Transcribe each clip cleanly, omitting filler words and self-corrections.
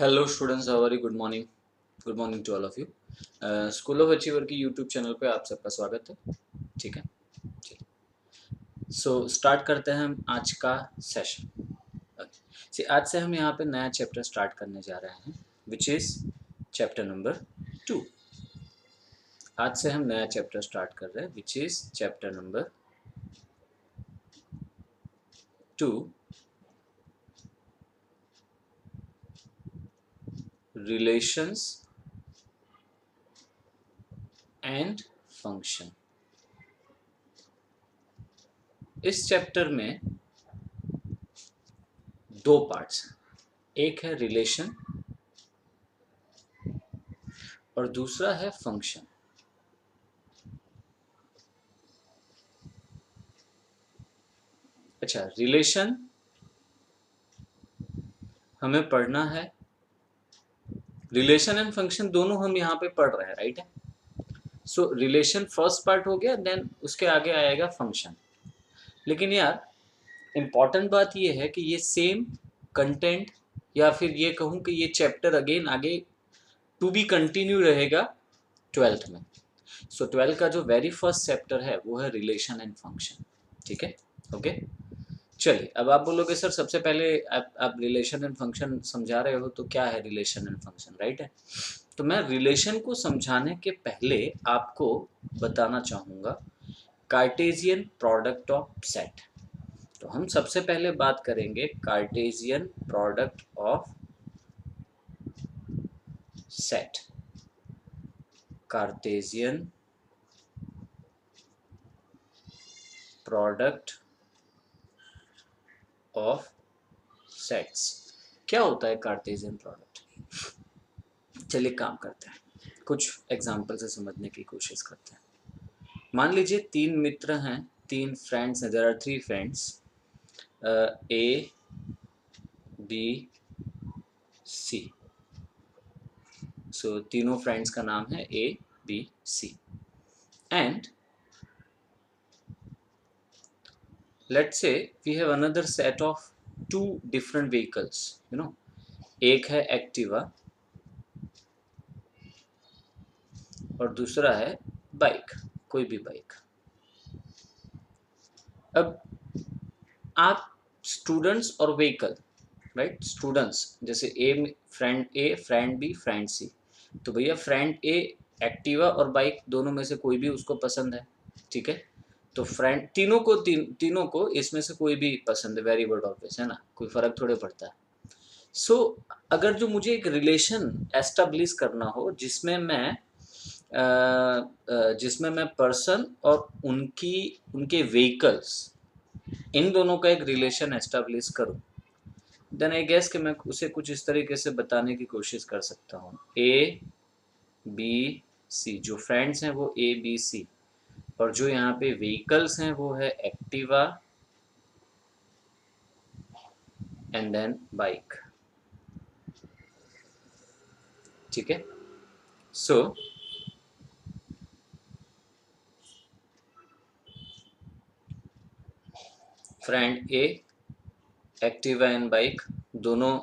Hello students, very good morning to all of you. School of achiever की YouTube channel पे आप सबका स्वागत है। ठीक है, चलिए सो स्टार्ट करते हैं हम आज का सेशन। आज से हम यहाँ पे नया चैप्टर स्टार्ट करने जा रहे हैं, विच इज़ चैप्टर नंबर 2। आज से हम नया चैप्टर स्टार्ट कर रहे हैं, which is chapter number 2, relations and function. इस चैप्टर में दो पार्ट्स हैं, एक है रिलेशन और दूसरा है फंक्शन। अच्छा, रिलेशन हमें पढ़ना है, रिलेशन एंड फंक्शन दोनों हम यहाँ पे पढ़ रहे हैं, राइट है। सो रिलेशन फर्स्ट पार्ट हो गया, देन उसके आगे आएगा फंक्शन। लेकिन यार इम्पॉर्टेंट बात ये है कि ये सेम कंटेंट, या फिर ये कहूँ कि ये चैप्टर अगेन आगे टू बी कंटिन्यू रहेगा ट्वेल्थ में। सो ट्वेल्थ का जो वेरी फर्स्ट चैप्टर है वो है रिलेशन एंड फंक्शन। ठीक है, ओके। चलिए, अब आप बोलोगे सर सबसे पहले आप रिलेशन एंड फंक्शन समझा रहे हो, तो क्या है रिलेशन एंड फंक्शन, राइट है। तो मैं रिलेशन को समझाने के पहले आपको बताना चाहूँगा कार्टेशियन प्रोडक्ट ऑफ सेट। तो हम सबसे पहले बात करेंगे Cartesian product of set. Cartesian product of sets. क्या होता है कार्टेशियन प्रोडक्ट? चलिए काम करते हैं, कुछ एग्जाम्पल से समझने की कोशिश करते हैं। मान लीजिए तीन मित्र हैं, तीन फ्रेंड्स हैं, there are three friends, A B C. So तीनों फ्रेंड्स का नाम है A B C. And let's say we have another set of two different vehicles, you know. एक है एक्टिवा और दूसरा है बाइक, कोई भी बाइक। अब आप स्टूडेंट्स और व्हीकल, राइट, स्टूडेंट्स जैसे ए फ्रेंड बी फ्रेंड सी। तो भैया फ्रेंड ए एक्टिवा और बाइक दोनों में से कोई भी उसको पसंद है, ठीक है। तो फ्रेंड तीनों को इसमें से कोई भी पसंद है, वेरी गुड, ऑब्वियस है ना, कोई फर्क थोड़े पड़ता है। सो अगर जो मुझे एक रिलेशन एस्टेब्लिश करना हो जिसमें मैं पर्सन और उनके व्हीकल्स, इन दोनों का एक रिलेशन एस्टेब्लिश करूं, देन आई गेस कि मैं उसे कुछ इस तरीके से बताने की कोशिश कर सकता हूँ। ए बी सी, जो फ्रेंड्स हैं वो ए बी सी, और जो यहाँ पे व्हीकल्स हैं वो है एक्टिवा एंड देन बाइक। ठीक है, so friend A, Activa and bike, दोनों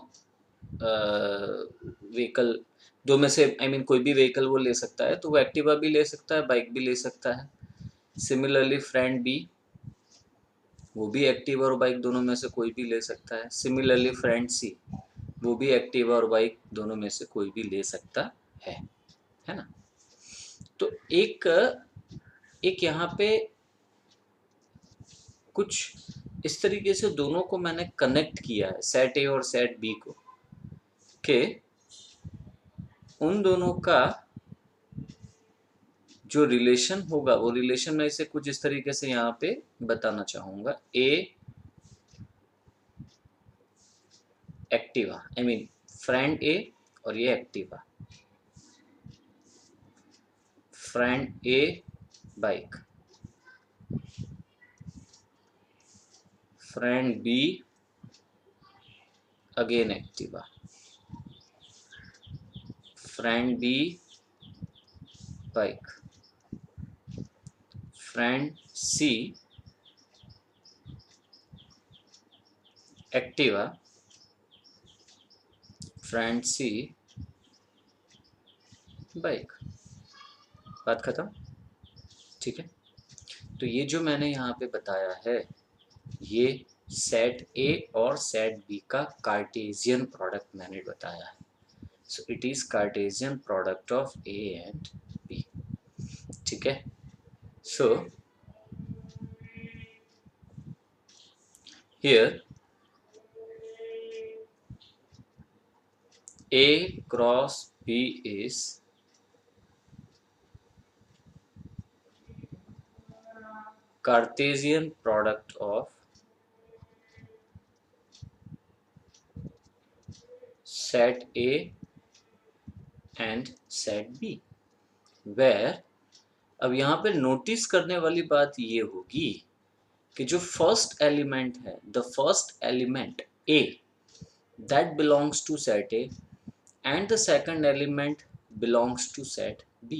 व्हीकल, दो में से आई मीन कोई भी व्हीकल वो ले सकता है, तो वो एक्टिवा भी ले सकता है, बाइक भी ले सकता है। सिमिलरली फ्रेंड बी, वो भी एक्टिवा और बाइक दोनों में से कोई भी ले सकता है। सिमिलरली फ्रेंड सी, वो भी एक्टिवा और बाइक दोनों में से कोई भी ले सकता है ना। तो एक यहाँ पे कुछ इस तरीके से दोनों को मैंने कनेक्ट किया है, सेट ए और सेट बी को, कि उन दोनों का जो रिलेशन होगा वो रिलेशन में इसे कुछ इस तरीके से यहाँ पे बताना चाहूंगा। A Activa, I mean friend A और ये Activa, friend A bike, friend B again Activa, friend B bike, friend C Activa, fancy bike, बात खत्म। ठीक है, तो ये जो मैंने यहाँ पे बताया है, ये सेट ए और सेट बी का कार्टेशियन प्रोडक्ट मैंने बताया है। So it is Cartesian product of A and B. ठीक है, so here A cross B is Cartesian product of set A and set B, where अब यहाँ पे नोटिस करने वाली बात ये होगी कि जो फर्स्ट एलिमेंट है, the first element A that belongs to set A and the second element belongs to set B,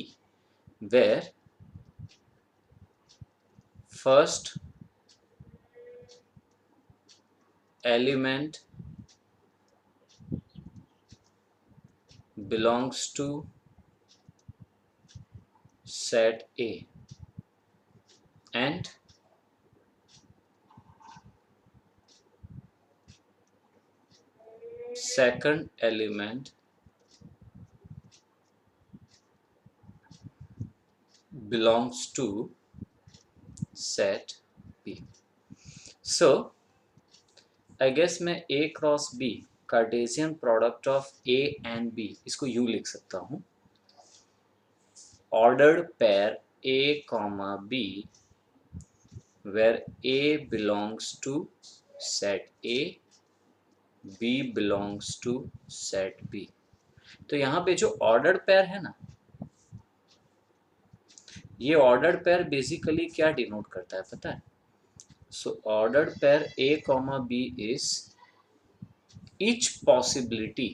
where first element belongs to set A and second element belongs to set B. So I guess मैं A cross B Cartesian product of A and B इसको यूँ लिख सकता हूँ, ordered pair A comma B where A belongs to set A, B belongs to set B। तो यहाँ पे जो ऑर्डर्ड पेयर है ना, ये ऑर्डर्ड पेयर बेसिकली क्या डिनोट करता है पता है? So ordered pair A comma B is each possibility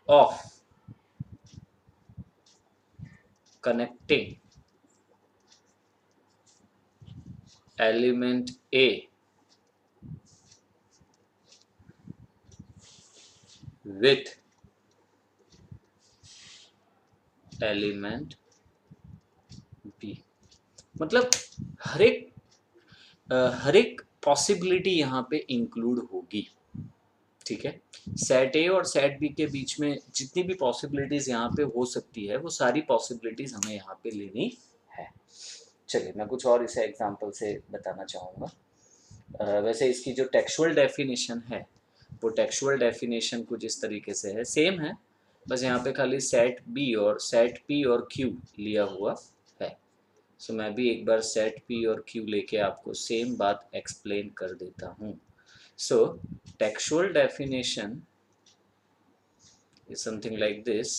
of connecting element A with element B, मतलब हर एक पॉसिबिलिटी यहाँ पे इंक्लूड होगी। ठीक है, सेट ए और सेट बी के बीच में जितनी भी पॉसिबिलिटीज यहाँ पे हो सकती है, वो सारी पॉसिबिलिटीज हमें यहाँ पे लेनी है। चलिए मैं कुछ और इसे एग्जांपल से बताना चाहूँगा। वैसे इसकी जो टेक्सुअल डेफिनेशन है, वो टेक्सुअल डेफिनेशन कुछ इस तरीके से है, सेम है, बस यहाँ पे खाली सेट बी और सेट पी और क्यू लिया हुआ है। सो मैं भी एक बार सेट पी और क्यू लेके आपको सेम बात एक्सप्लेन कर देता हूँ। सो textual definition is something like this: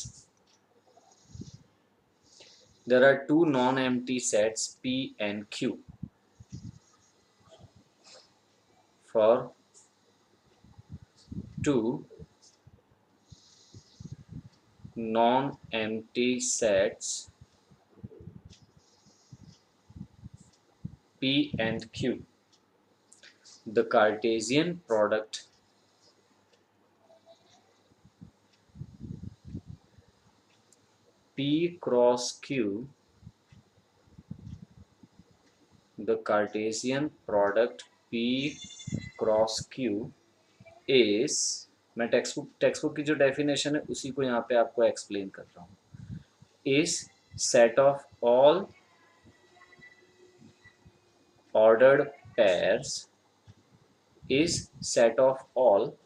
there are two non-empty sets P and Q. For two non-empty sets P and Q, the Cartesian product P cross Q, the Cartesian product P cross Q is, मैं text book की जो definition है उसी को यहाँ पे आपको explain कर रहा हूँ, is set of all ordered pairs is set of all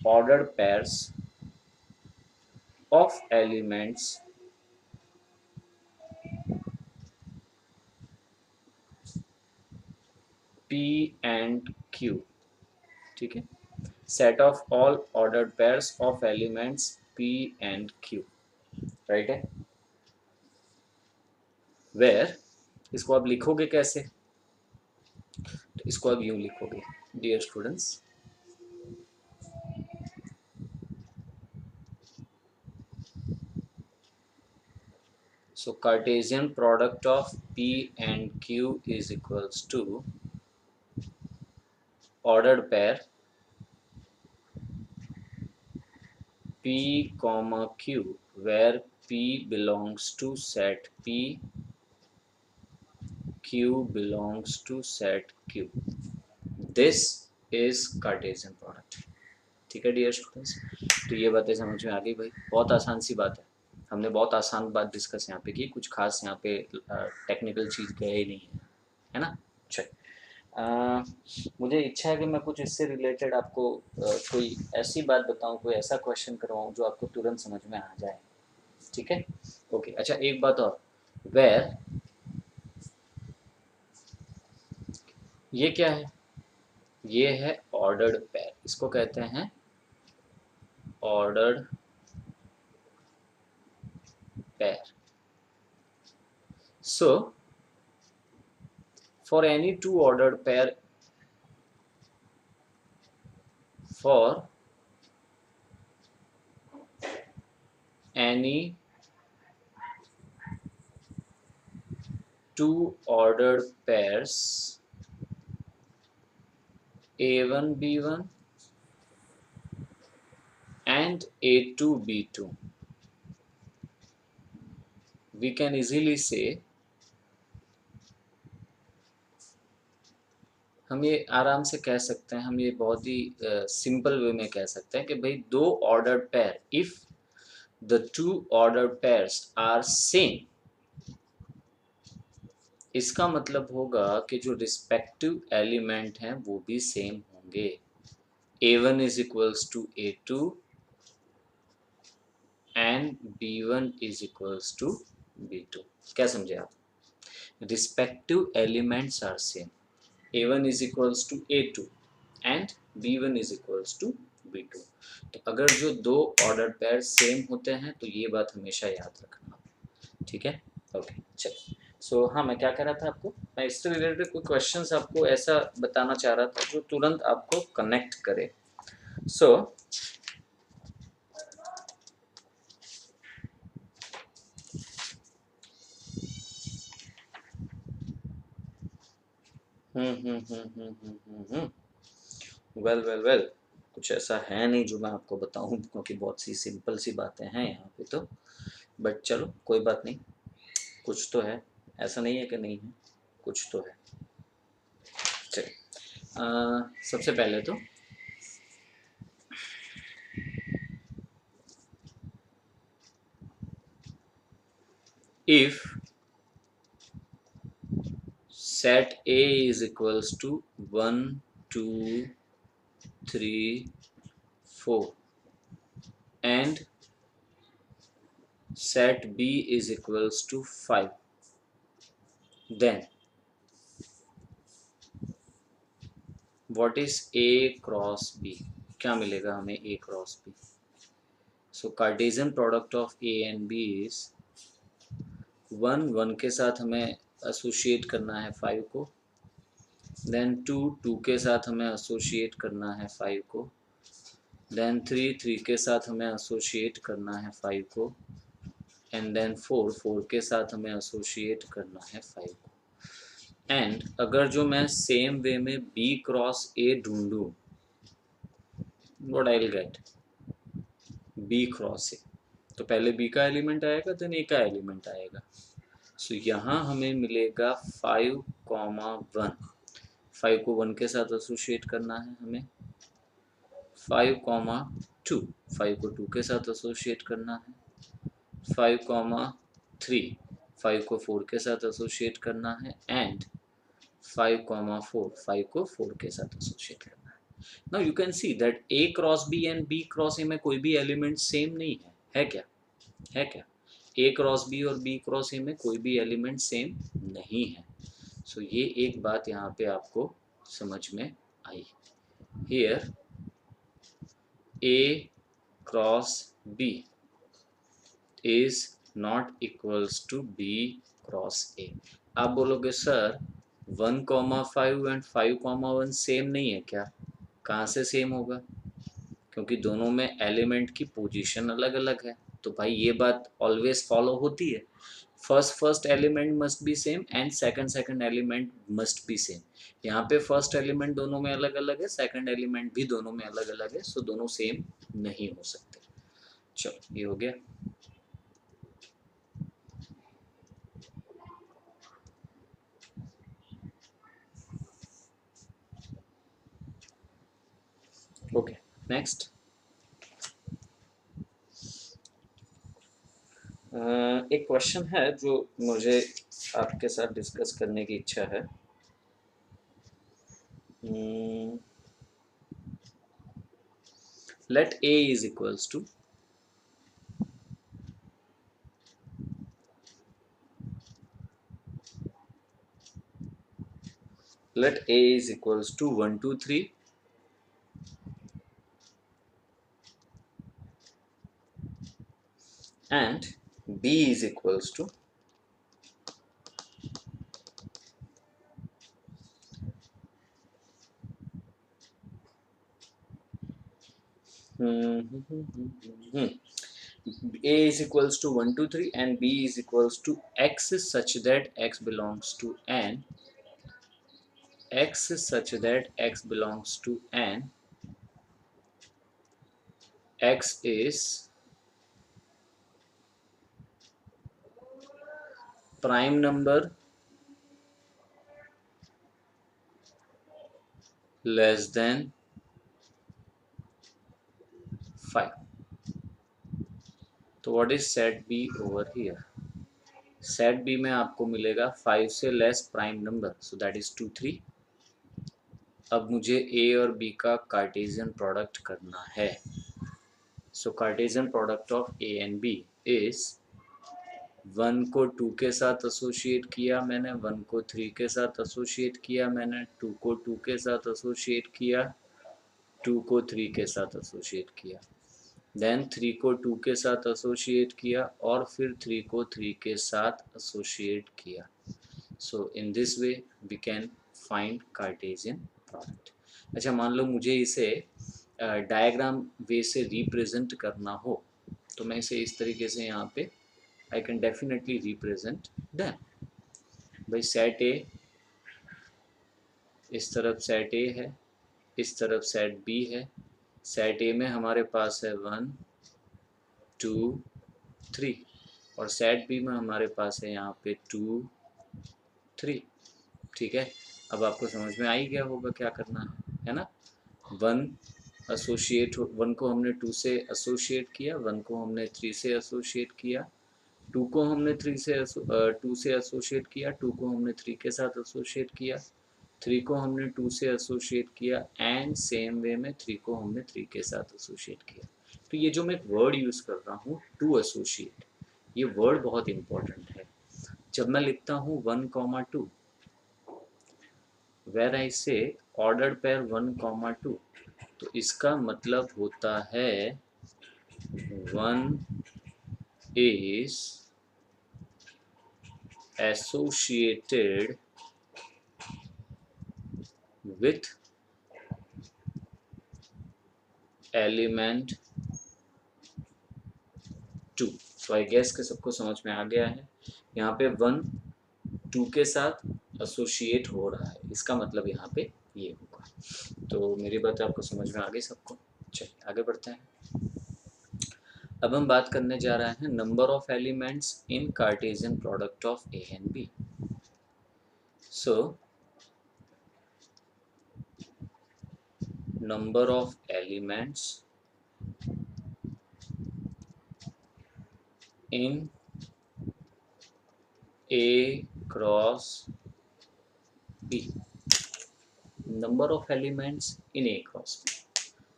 ordered pairs of elements P and Q। ठीक है, set of all ordered pairs of elements P and Q, right है। where इसको आप लिखोगे कैसे? तो इसको आप यूं लिखोगे, dear students, So Cartesian product of P and Q is equals to ordered pair P comma Q, where P belongs to set P, Q belongs to set Q. This is Cartesian product. ठीक है dear students, तो ये बातें समझ में आ गई भाई, बहुत आसान सी बात है, हमने बहुत आसान बात डिस्कस यहाँ पे की, कुछ खास यहाँ पे टेक्निकल चीज़ गए ही नहीं है ना। चल, मुझे इच्छा है कि मैं कुछ इससे रिलेटेड आपको कोई ऐसी बात बताऊं, कोई ऐसा क्वेश्चन करवाऊं जो आपको तुरंत समझ में आ जाए, ठीक है। ओके, अच्छा एक बात और, वेयर, ये क्या है, ये है ऑर्डर्ड पेयर, इसको कहते हैं ordered pair. So for any two ordered pair, for any two ordered pairs A1 B1 and A2 B2, we can easily say, हम ये आराम से कह सकते हैं, हम ये बहुत ही सिंपल वे में कह सकते हैं कि भाई दो ordered pair, if the two ordered pairs are same, इसका मतलब होगा कि जो रिस्पेक्टिव एलिमेंट हैं वो भी सेम होंगे। A1 is equals to A2 and B1 is equals to B2। क्या समझे आप? Respective elements are same, A1 is equals to A2 and B1 is equals to B2। तो अगर जो दो ऑर्डर पेयर सेम होते हैं तो ये बात हमेशा याद रखना, ठीक है। ओके चलिए, सो हाँ, मैं क्या कह रहा था आपको, मैं इससे रिलेटेड कोई क्वेश्चंस आपको ऐसा बताना चाह रहा था जो तुरंत आपको कनेक्ट करे। सो वेल वेल वेल, कुछ ऐसा है नहीं जो मैं आपको बताऊं, क्योंकि बहुत सी सिंपल सी बातें हैं यहाँ पे तो, बट चलो कोई बात नहीं, कुछ तो है, ऐसा नहीं है कि नहीं है, कुछ तो है। चलिए, सबसे पहले तो if set A is equals to 1 2 3 4 and set B is equals to 5, then what is A cross B? क्या मिलेगा हमें A cross B? So Cartesian product of A and B is 1 के साथ हमें एसोसिएट करना है 5 को, देन 2 के साथ हमें एसोसिएट करना है 5 को, देन 3 के साथ हमें एसोसिएट करना है 5 को, एंड देन 4 के साथ हमें एसोसिएट करना है 5 को। एंड अगर जो मैं सेम वे में B क्रॉस A ढूंढूं, what I will get, B cross A, तो पहले B का एलिमेंट आएगा देन A का एलिमेंट आएगा। सो यहाँ हमें मिलेगा 5, 1, 5 को 1 के साथ एसोसिएट करना है हमें, 5, 2, 5 को 2 के साथ एसोसिएट करना है, 5, 3, 5 को 4 के साथ एसोसिएट करना है, एंड 5, 4, 5 को 4 के साथ एसोसिएट करना है। Now you can see that A cross B and B cross A में कोई भी एलिमेंट सेम नहीं है क्या? है क्या? A क्रॉस B और B क्रॉस A में कोई भी एलिमेंट सेम नहीं है। सो ये एक बात यहाँ पे आपको समझ में आई। Here A cross B is not equals to B cross A। आप बोलोगे सर 1,5 एंड 5,1 सेम नहीं है क्या? कहाँ से सेम होगा? क्योंकि दोनों में एलिमेंट की पोजीशन अलग अलग है। तो भाई ये बात ऑलवेज फॉलो होती है, first element must be same and second element must be same. यहाँ पे फर्स्ट एलिमेंट दोनों में अलग अलग है, सेकंड एलिमेंट भी दोनों में अलग अलग है, सो दोनों सेम नहीं हो सकते। चलो ये हो गया। ओके नेक्स्ट, एक क्वेश्चन है जो मुझे आपके साथ डिस्कस करने की इच्छा है। Let A is equals to let A is equals to 1 2 3 and B is equals to A is equals to 1 2 3 and B is equals to X is such that X belongs to N, X is such that X belongs to N, X is prime number less than 5. तो what is set B over here? Set B में आपको मिलेगा 5 से less prime number, so that is 2 3। अब मुझे ए और B का Cartesian product करना है। So Cartesian product of A and B is 1 को 2 के साथ एसोसिएट किया मैंने, 1 को 3 के साथ एसोसिएट किया मैंने, 2 को 2 के साथ एसोसिएट किया, 2 को 3 के साथ एसोसिएट किया, देन 3 को 2 के साथ एसोसिएट किया और फिर 3 को 3 के साथ एसोसिएट किया। So in this way we can find Cartesian product. अच्छा मान लो मुझे इसे डायग्राम वे से रिप्रेजेंट करना हो, तो मैं इसे इस तरीके से यहाँ पे I can definitely represent them. भाई सेट ए, इस तरफ सेट ए है, इस तरफ सेट बी है। सेट ए में हमारे पास है 1 2 3 और सेट बी में हमारे पास है यहाँ पे 2 3। ठीक है, अब आपको समझ में आ ही गया होगा क्या करना है ना। 1 को हमने 2 से एसोसिएट किया, 1 को हमने 3 से एसोसिएट किया, 2 को हमने 2 से एसोसिएट किया, 2 को हमने 3 के साथ एसोसिएट किया, 3 को हमने 2 से एसोसिएट किया एंड सेम वे में 3 को हमने 3 के साथ एसोसिएट किया। तो ये जो मैं एक वर्ड यूज़ कर रहा हूँ टू एसोसिएट, ये वर्ड बहुत इंपॉर्टेंट है। जब मैं लिखता हूँ 1, 2 वेर आई से ऑर्डर्ड पेयर 1, 2, तो इसका मतलब होता है 1 is associated with element 2। तो आई गेस के सबको समझ में आ गया है। यहाँ पे 1 2 के साथ एसोसिएट हो रहा है, इसका मतलब यहाँ पे ये होगा। तो मेरी बात आपको समझ में आ गई सबको? चलिए आगे बढ़ते हैं। अब हम बात करने जा रहे हैं number of elements in Cartesian product of A and B. So number of elements in A cross B, number of elements in A cross B।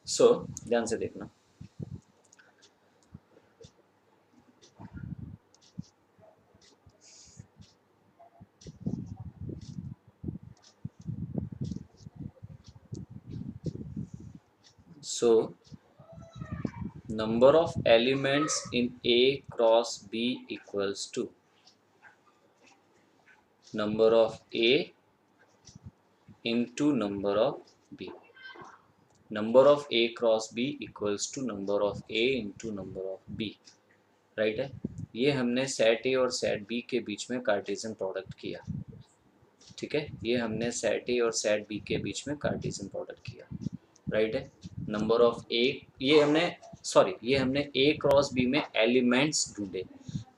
so ध्यान से देखना, so number of elements in A cross B equals to number of A into number of B। number of A cross B equals to number of A into number of B, right है। ये हमने set A और set B के बीच में Cartesian product किया, ठीक है। ये हमने सेट ए और सेट बी के बीच में कार्टेशियन प्रोडक्ट किया, राइट है। नंबर ऑफ ए, ये हमने ए क्रॉस बी में एलिमेंट्स ढूंढे।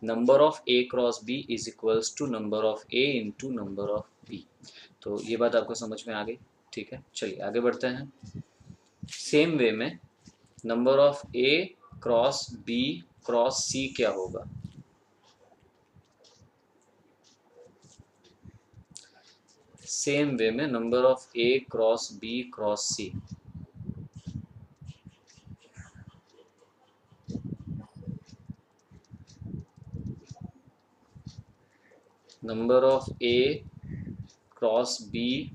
Number of A cross B is equals to number of A into number of B. तो ये बात आपको समझ में आ गई, ठीक है। चलिए आगे बढ़ते हैं। सेम वे में number of A cross B cross C क्या होगा? सेम वे में number of A cross B cross C, number of A cross B,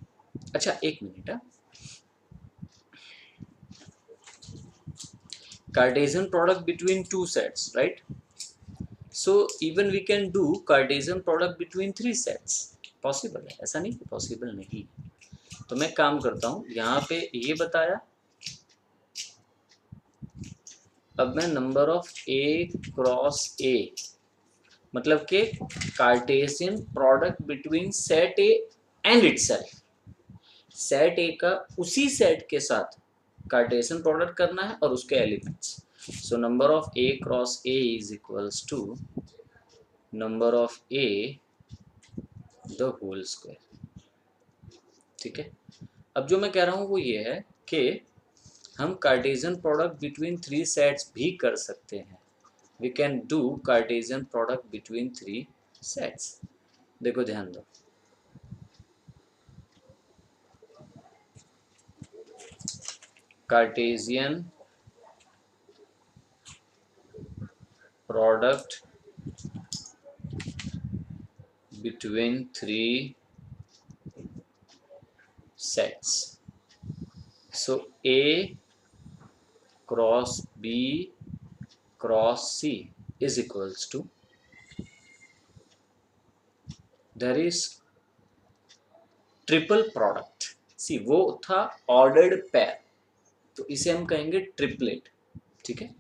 अच्छा एक मिनट है, Cartesian product between two sets, right? So even we can do Cartesian product between three sets. Possible है, ऐसा नहीं कि possible नहीं। तो मैं काम करता हूँ, यहाँ पे ये बताया, अब मैं नंबर ऑफ ए क्रॉस ए मतलब कि Cartesian product between set A and itself, set ए का उसी सेट के साथ कार्टेशियन प्रोडक्ट करना है और उसके elements. So number of A cross A is equals to number of A the whole square, ठीक है। अब जो मैं कह रहा हूँ वो ये है कि हम Cartesian product between three sets भी कर सकते हैं। We can do Cartesian product between three sets. देखो ध्यान दो, Cartesian product between three sets. So A cross B cross C is equals to, there is triple product. See वो था ordered pair, तो इसे हम कहेंगे ट्रिपलेट, ठीक है।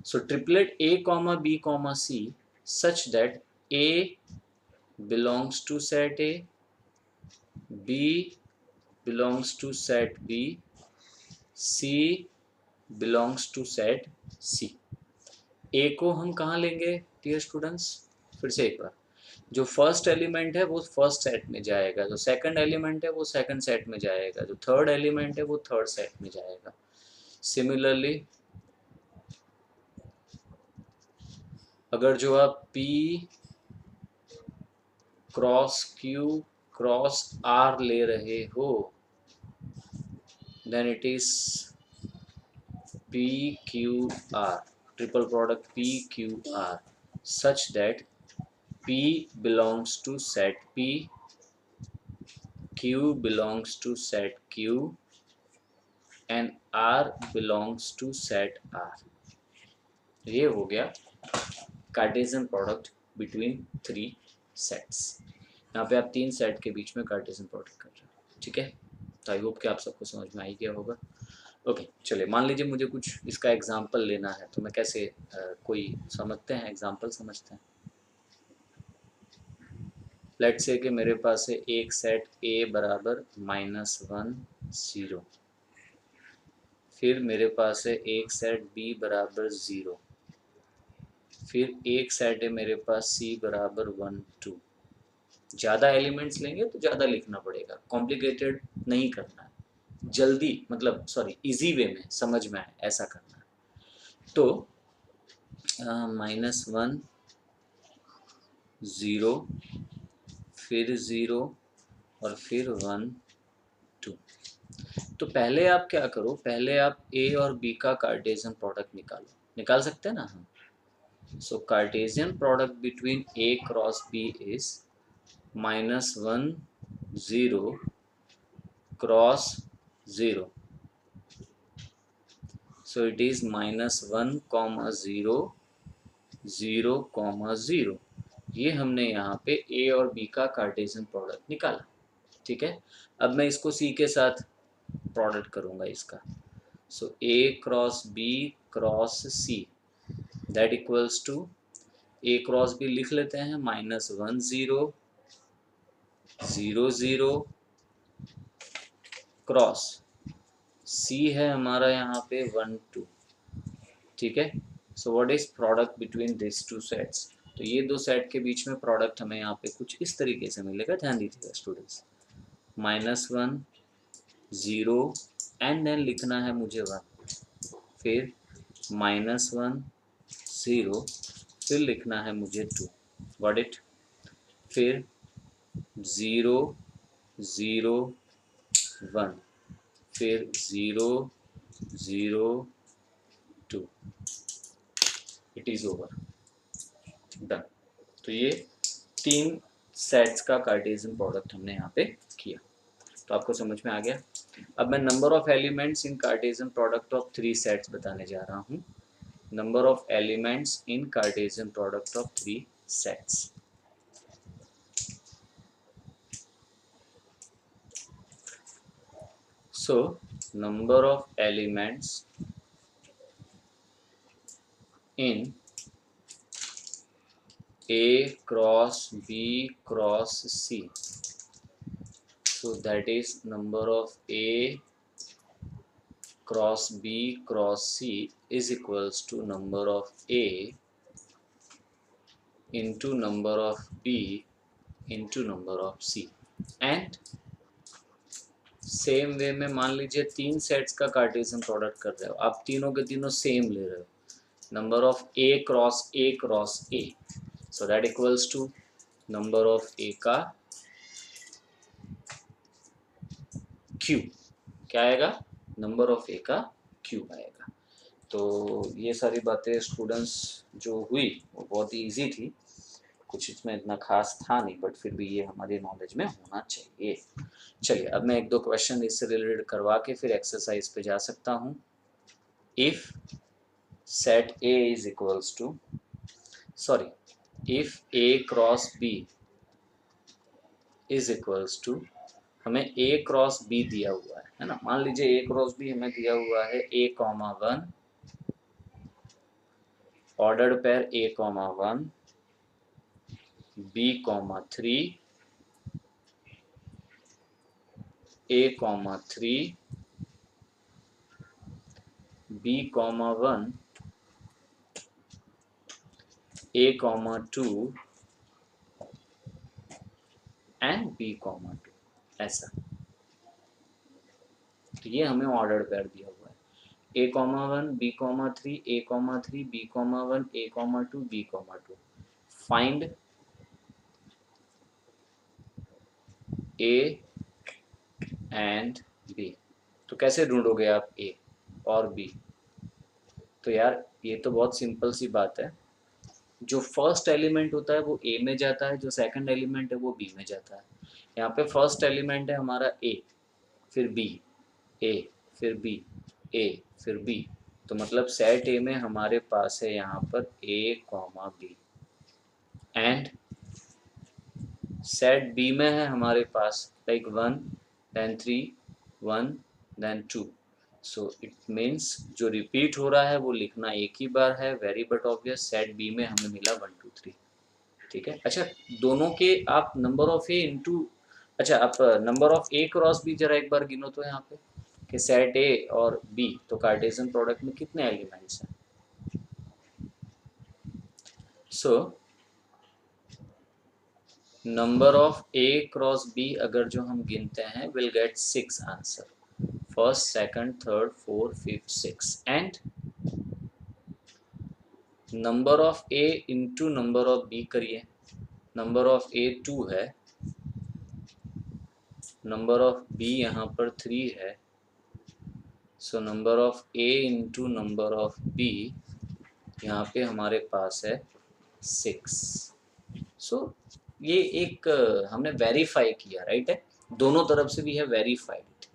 So triplet A comma B comma C such that A belongs to set A, B belongs to set B, C belongs to set C। A को हम कहाँ लेंगे डियर स्टूडेंट्स? फिर से एक बार, जो फर्स्ट एलिमेंट है वो फर्स्ट सेट में जाएगा, जो सेकंड एलिमेंट है वो सेकंड सेट में जाएगा, जो थर्ड एलिमेंट है वो थर्ड सेट में जाएगा। सिमिलरली अगर जो आप P cross Q cross R ले रहे हो, then it is PQR, triple product PQR, such that P belongs to set P, Q belongs to set Q, and R belongs to set R। ये हो गया Cartesian product between three sets. यहाँ पे आप तीन सेट के बीच में कार्टेशियन प्रोडक्ट कर रहे हो, ठीक है। तो आई होप कि आप सबको समझ में आ ही गया होगा। ओके चलिए, मान लीजिए मुझे कुछ इसका एग्जाम्पल लेना है, तो मैं कैसे कोई समझते हैं एग्जाम्पल समझते हैं। लेट्स से कि मेरे पास है एक सेट ए बराबर -1 0, फिर मेरे पास है एक सेट बी बराबर 0, फिर एक सेट है मेरे पास सी बराबर 1 2। ज़्यादा एलिमेंट्स लेंगे तो ज़्यादा लिखना पड़ेगा, कॉम्प्लिकेटेड नहीं करना है, जल्दी मतलब सॉरी इजी वे में समझ में आए ऐसा करना है। तो -1 0 फिर 0 और फिर 1 2। तो पहले आप क्या करो, पहले आप ए और बी का कार्टेशियन प्रोडक्ट निकालो, निकाल सकते हैं ना हम। So Cartesian product between A cross B is -1 0 cross 0। So it is -1, 0 0, 0। ये हमने यहाँ पे ए और बी का कार्टेशियन प्रोडक्ट निकाला, ठीक है। अब मैं इसको सी के साथ प्रोडक्ट करूँगा इसका। So A cross B cross C that equals to A cross B लिख लेते हैं, -1 0 0 0 क्रॉस सी है हमारा यहाँ पे 1 2, ठीक है। So what is product between this two sets, तो ये दो सेट के बीच में प्रोडक्ट हमें यहाँ पे कुछ इस तरीके से मिलेगा, ध्यान दीजिएगा स्टूडेंट्स। -1 0 एंड देन लिखना है मुझे 1, फिर -1 0, फिर लिखना है मुझे 2, गॉट इट। फिर 0 0 1, फिर 0 0 2, इट इज ओवर, डन। तो ये 3 सेट्स का कार्टेशियन प्रोडक्ट हमने यहाँ पे किया, तो आपको समझ में आ गया। अब मैं number of elements in Cartesian product of 3 sets बताने जा रहा हूँ। Number of elements in Cartesian product of 3 sets. So number of elements in A cross B cross C, so that is number of A cross B cross C is equals to number of A into number of B into number of C। and same way में मान लीजिए 3 sets का Cartesian product कर रहे हो, आप तीनों के तीनों सेम ले रहे हो, number of A cross A, so that equals to number of A का क्यूब, क्या आएगा, नंबर ऑफ ए का क्यूब आएगा। तो ये सारी बातें स्टूडेंट्स जो हुई वो बहुत ही ईजी थी, कुछ इसमें इतना खास था नहीं, बट फिर भी ये हमारे नॉलेज में होना चाहिए। चलिए अब मैं 1-2 क्वेश्चन इससे रिलेटेड करवा के फिर एक्सरसाइज पे जा सकता हूँ। If set A is equals to, sorry, if A cross B is equals to, हमें ए क्रॉस बी दिया हुआ है ना, मान लीजिए ए क्रॉस बी हमें दिया हुआ है A,1 ordered pair A,1 B,3 A,3 B,1 A,2 and B,2, ऐसा। तो ये हमें ऑर्डर पेयर दिया हुआ है A,1 B,3 A,3 B,1 A,2 B,2। Find A and B। तो कैसे ढूंढोगे आप A और B? तो यार ये तो बहुत सिंपल सी बात है, जो फर्स्ट एलिमेंट होता है वो A में जाता है, जो सेकंड एलिमेंट है वो B में जाता है। यहाँ पे फर्स्ट एलिमेंट है हमारा A, फिर B, A, फिर B, A, फिर B, तो मतलब सेट A में हमारे पास है यहाँ पर A, B, and set B में है हमारे पास like 1 then 3 1 then 2, so it means जो रिपीट हो रहा है वो लिखना एक ही बार है, very but obvious. Set B में हमें मिला 1 2 3, ठीक है। अच्छा दोनों के आप नंबर ऑफ ए इंटू, अच्छा आप number of A cross B जरा एक बार गिनो तो यहाँ पे कि सेट ए और बी, तो कार्टेशियन प्रोडक्ट में कितने एलिमेंट्स हैं। So number of A cross B अगर जो हम गिनते हैं will get 6 answer, first second third fourth fifth 6, and number of A into number of B करिए, नंबर ऑफ ए 2 है, नंबर ऑफ बी यहाँ पर 3 है, so number of A into number of B यहाँ पे हमारे पास है 6। सो ये एक हमने वेरीफाई किया, राइट है, दोनों तरफ से भी है वेरीफाइड।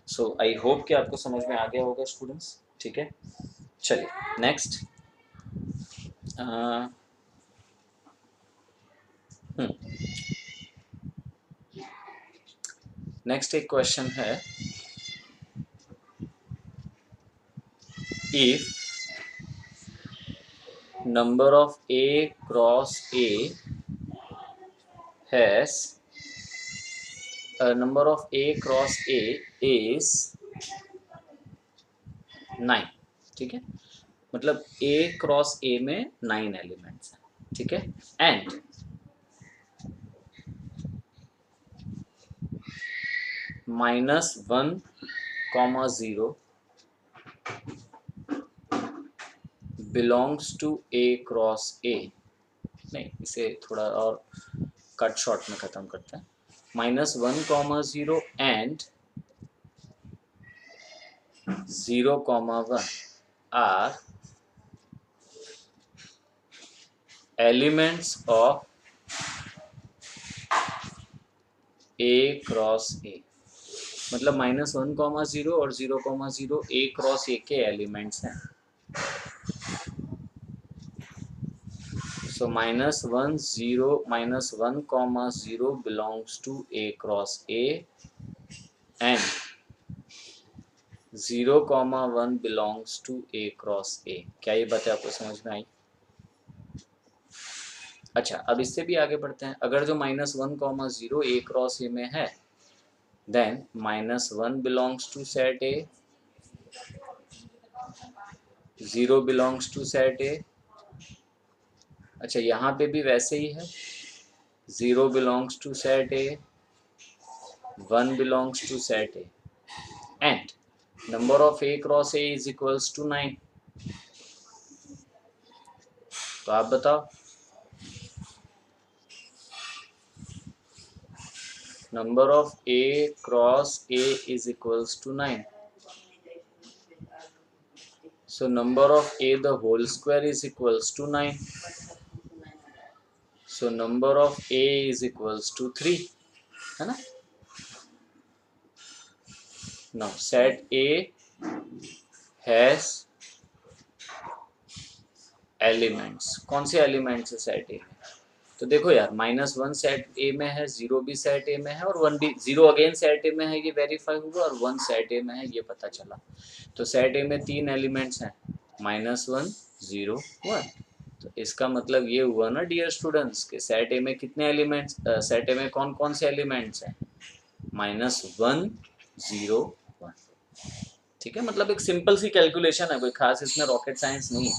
सो आई होप कि आपको समझ में आ गया होगा स्टूडेंट्स, ठीक है। चलिए नेक्स्ट, नेक्स्ट एक क्वेश्चन है, if number of A cross A has number of A cross A is 9, ठीक है, मतलब A क्रॉस A में 9 एलिमेंट्स हैं, ठीक है, and -1,0 belongs to A cross A, नहीं इसे थोड़ा और कट शॉर्ट में ख़त्म करते हैं, -1,0 and 0,1 are elements of A cross A, मतलब -1,0 और 0,0 A क्रॉस A के एलिमेंट्स हैं। So -1,0 belongs to A cross A and 0,1 belongs to A cross A। क्या ये बातें आपको समझ में आई? अच्छा, अब इससे भी आगे बढ़ते हैं। अगर जो -1,0 A क्रॉस A में है, then -1 belongs to set A, 0 belongs to set A। अच्छा, यहाँ पे भी वैसे ही है, 0 belongs to set A, 1 belongs to set A, and number of A cross A is equals to 9। तो आप बताओ, number of A cross A is equals to 9। So number of A the whole square is equals to 9। So number of A is equals to 3, है ना? Now set A has elements। कौन से elements है set ए में? तो देखो यार, -1 set ए में है, 0 भी सेट ए में है और 1 भी, 0 अगेन सेट ए में है, ये वेरीफाई हुआ, और 1 सेट ए में है, ये पता चला। तो सेट ए में 3 एलिमेंट्स हैं, -1, 0, 1। तो इसका मतलब ये हुआ ना डियर स्टूडेंट्स कि सेट ए में कितने एलिमेंट्स, सेट ए में कौन कौन से एलिमेंट्स हैं? -1, 0, 1। ठीक है, मतलब एक सिंपल सी कैलकुलेशन है, कोई खास इसमें रॉकेट साइंस नहीं है।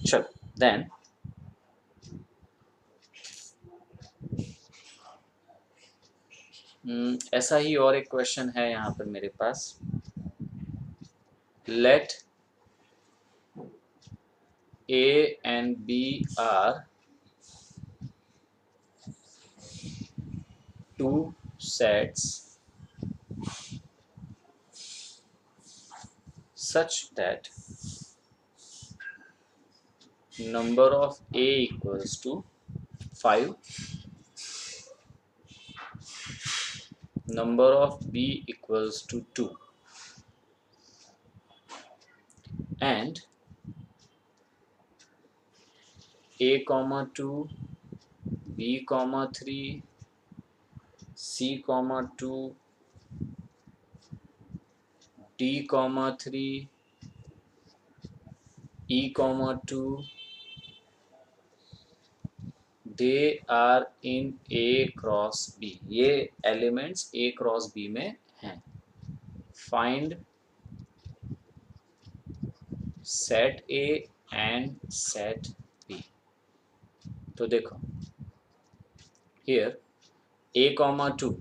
चलो देन ऐसा ही और एक क्वेश्चन है यहाँ पर मेरे पास। Let A and B are two sets such that number of A equals to 5, number of B equals to 2, and A, 2, B, 3, C, 2, D, 3, E, 2, they are in A cross B। ये elements A cross B में हैं। Find set A and set B। तो देखो here A, 2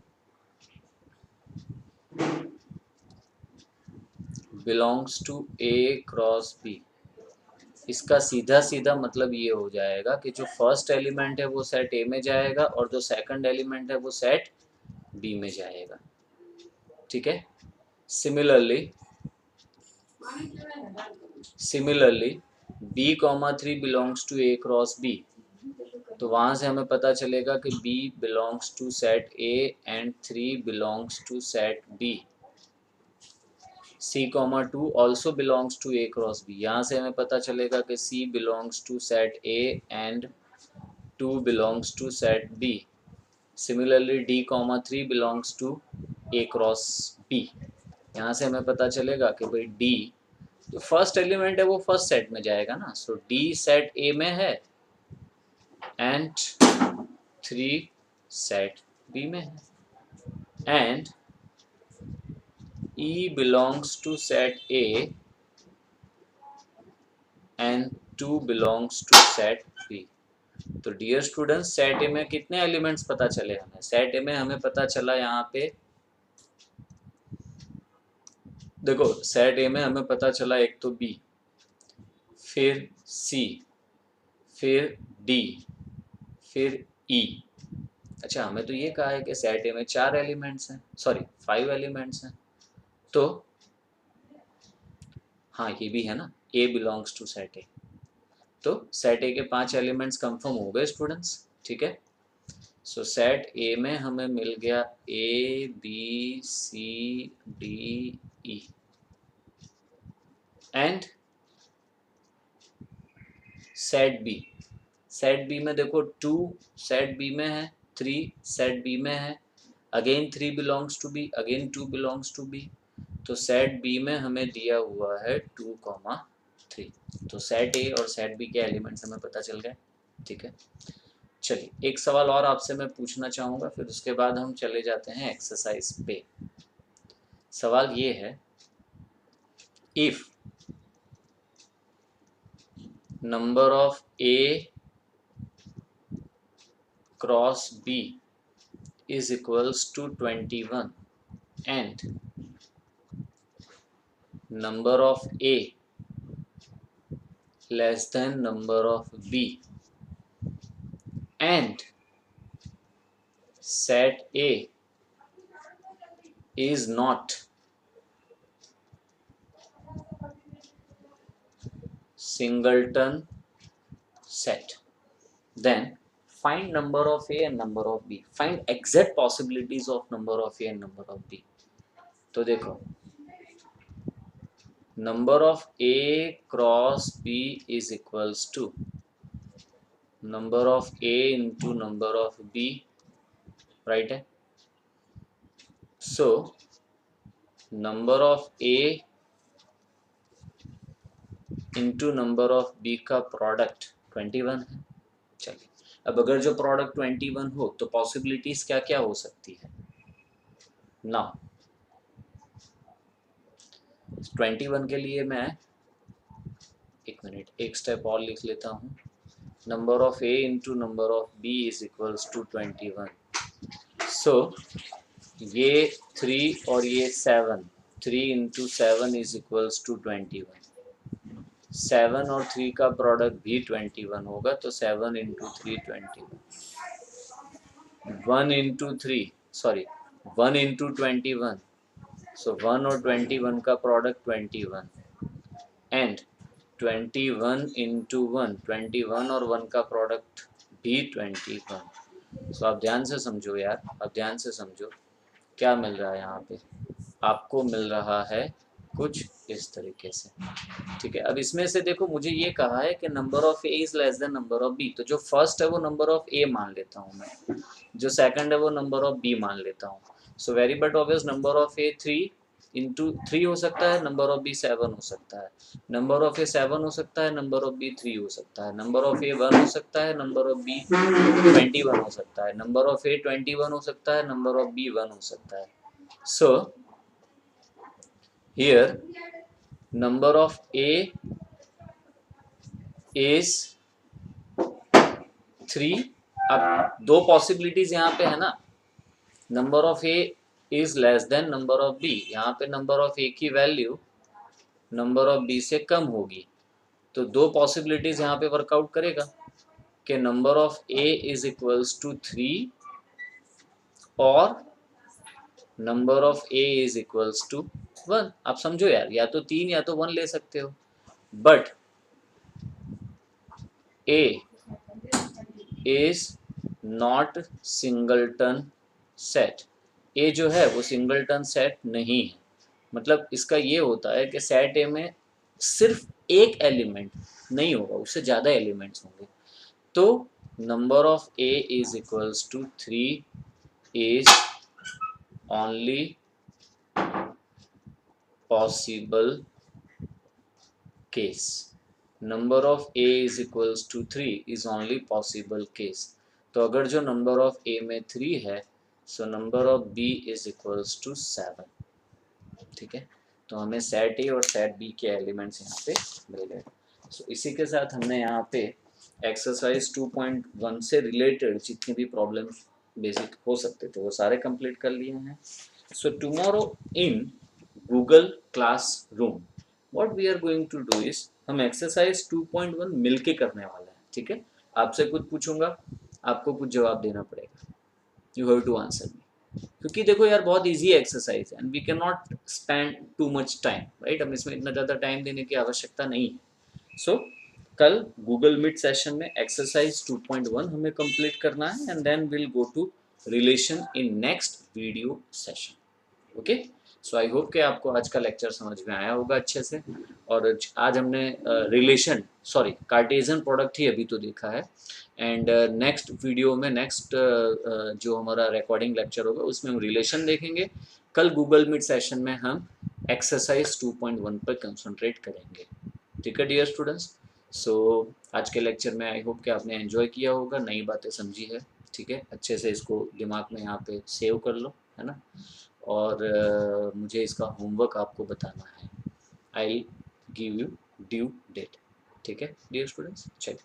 belongs to A cross B। इसका सीधा सीधा मतलब ये हो जाएगा कि जो फर्स्ट एलिमेंट है वो सेट ए में जाएगा और जो सेकंड एलिमेंट है वो सेट बी में जाएगा। ठीक है, similarly B, 3 belongs to A cross B। तो वहां से हमें पता चलेगा कि B belongs to set A and 3 belongs to set B। C, 2 also belongs to A cross B। यहाँ से हमें पता चलेगा कि C belongs to set A and 2 belongs to set B। Similarly D, 3 belongs to A cross B। यहाँ से हमें पता चलेगा कि भाई D तो फर्स्ट एलिमेंट है वो फर्स्ट सेट में जाएगा ना, सो डी सेट ए में है एंड 3 सेट बी में है, and E belongs to set A and 2 belongs to set B. तो डियर स्टूडेंट्स, सेट ए में कितने एलिमेंट्स पता चले हमें? सेट ए में हमें पता चला यहाँ पे, देखो सेट ए में हमें पता चला एक तो बी, फिर सी, फिर डी, फिर ई। अच्छा, हमें तो ये कहा है कि सेट ए में 4 एलिमेंट्स हैं, सॉरी 5 एलिमेंट्स हैं, तो हाँ ये भी है ना, ए बिलोंग्स टू सेट ए, तो सेट ए के 5 एलिमेंट्स कंफर्म हो गए स्टूडेंट्स, ठीक है। सो सेट ए में हमें मिल गया A B C D E, and set B, set B में देखो 2 सेट बी में है, 3 सेट बी में है, again 3 belongs to B, again 2 belongs to B, तो सेट बी में हमें दिया हुआ है 2,3। तो सेट ए और सेट बी के एलिमेंट्स हमें पता चल गए, ठीक है। चलिए एक सवाल और आपसे मैं पूछना चाहूँगा, फिर उसके बाद हम चले जाते हैं एक्सरसाइज पे। सवाल ये है, if number of A cross B is equals to 21 and number of A less than number of B and set A is not singleton set, then find number of A and number of B. Find exact possibilities of number of A and number of B. तो देखो, number of A cross B is equals to number of A into number of B, right है। So number of A into number of B का product 21 है। चलिए, अब अगर जो product 21 हो तो पॉसिबिलिटीज क्या क्या हो सकती है ना। 21 के लिए मैं एक मिनट एक स्टेप और लिख लेता हूँ, number of A into number of B is equals to 21। So ये 3 और ये 7, 3 इंटू 7 इज इक्वल्स टू 21, 7 और 3 का प्रोडक्ट भी 21 होगा, तो 7 इंटू 3 21, 1 इंटू 3 सॉरी 1 इंटू 21, सो 1 और 21 का प्रोडक्ट 21 एंड 21 इंटू 1 21 और 1 का प्रोडक्ट भी 21। सो आप ध्यान से समझो यार, आप ध्यान से समझो क्या मिल रहा है यहाँ पे, आपको मिल रहा है कुछ इस तरीके से, ठीक है। अब इसमें से देखो, मुझे ये कहा है कि number of A is less than number of B, तो जो फर्स्ट है वो नंबर ऑफ ए मान लेता हूँ मैं, जो सेकंड है वो नंबर ऑफ बी मान लेता हूँ। So very but obvious, number of A 3 into 3 हो सकता है, नंबर ऑफ बी 7 हो सकता है, नंबर ऑफ ए 7 हो सकता है, नंबर ऑफ बी 3 हो सकता है, नंबर ऑफ ए 1 हो सकता है, नंबर ऑफ बी 21 हो सकता है, नंबर ऑफ ए 21 हो सकता है, नंबर ऑफ बी 1 हो सकता है। So here number of A is 3। अब दो पॉसिबिलिटीज यहाँ पे है ना, number of A is less than number of B, यहाँ पे नंबर ऑफ A की वैल्यू नंबर ऑफ B से कम होगी, तो दो पॉसिबिलिटीज यहाँ पे वर्कआउट करेगा कि number of A is equals to 3 और number of A is equals to 1। आप समझो यार, या तो 3 या तो 1 ले सकते हो, but A is not singleton set, A जो है वो सिंगलटन सेट नहीं है। मतलब इसका ये होता है कि सेट ए में सिर्फ एक एलिमेंट नहीं होगा, उससे ज़्यादा एलिमेंट्स होंगे, तो number of A is equals to 3 is only possible case, number of A is equals to 3 is only possible case. तो अगर जो नंबर ऑफ ए में 3 है, so number of B is equals to 7। ठीक है, तो हमें सेट ए और सेट बी के एलिमेंट्स यहाँ पे मिल गए। सो इसी के साथ हमने यहाँ पे एक्सरसाइज 2.1 से रिलेटेड जितने भी प्रॉब्लम्स बेसिक हो सकते थे वो सारे कंप्लीट कर लिए हैं। So tomorrow in Google classroom what we are going to do is, हम एक्सरसाइज 2.1 मिलके करने वाले हैं। ठीक है, आपसे कुछ पूछूंगा, आपको कुछ जवाब देना पड़ेगा, you have to answer me. क्योंकि देखो यार बहुत इजी एक्सरसाइज है and we can not spend too much time, right, हम इसमें इतना ज़्यादा टाइम देने की आवश्यकता नहीं है। सो कल गूगल मीट सेशन में एक्सरसाइज 2.1 हमें कंप्लीट करना है and then will go to relation in next video session. Okay, so I hope कि आपको आज का लेक्चर समझ में आया होगा अच्छे से। और आज हमने रिलेशन सॉरी कार्टेशियन प्रोडक्ट ही अभी तो देखा है एंड नेक्स्ट वीडियो में नेक्स्ट जो हमारा रिकॉर्डिंग लेक्चर होगा उसमें हम रिलेशन देखेंगे। कल गूगल मीट सेशन में हम एक्सरसाइज 2.1 पर कंसंट्रेट करेंगे। ठीक है डियर स्टूडेंट्स, सो आज के लेक्चर में आई होप कि आपने एंजॉय किया होगा, नई बातें समझी है। ठीक है, अच्छे से इसको दिमाग में यहाँ पे सेव कर लो, है ना। और मुझे इसका होमवर्क आपको बताना है, I give you due date. ठीक है डियर स्टूडेंट्स, चलिए।